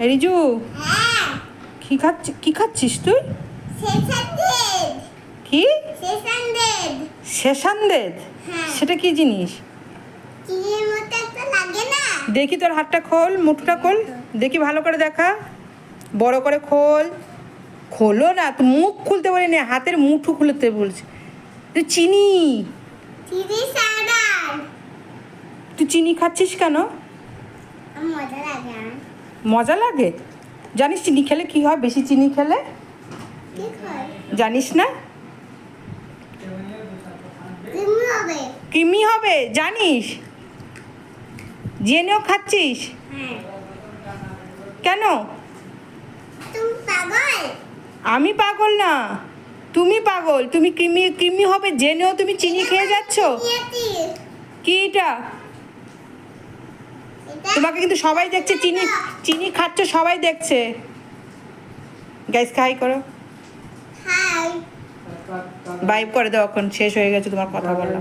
রিজু, হ্যাঁ, কি খাচ্ছিস তুই? সেসানদেদ। কি? সেসানদেদ। শেষান্দেদ? হ্যাঁ। সেটা কি জিনিস? চিনির মতো একটা লাগে না? দেখি তোর হাতটা খোল, মুঠোটা খোল, দেখি ভালো করে দেখা, বড় করে খোল। খোলো না, তো মুখ খুলতে বলিনি, হাতের মুঠো খুলতে বলছি। তুই চিনি, চিনি সাউডার। তুই চিনি খাচ্ছিস কেন? মজা লাগে আমার। মজা লাগে? জানিস চিনি খেলে কি হয়? বেশি চিনি খেলে কি হয়? জানিস না? কেমন হবে? কৃমি হবে, জানিস? জেনেও খাচ্ছিস হ্যাঁ। কেন? তুমি পাগল? আমি পাগল না, তুমি পাগল। তুমি কৃমি কৃমি হবে জেনেও তুমি চিনি খেয়ে যাচ্ছ। নিয়েছি। কি এটা? এটা তোমাকে কিন্তু সবাই দেখছে চিনি চিনি খাচ্ছ, সবাই দেখছে। গ্যাস খাই করো, হাই। বাইপ করে দাও, এখন শেষ হয়ে গেছে তোমার কথা বলা।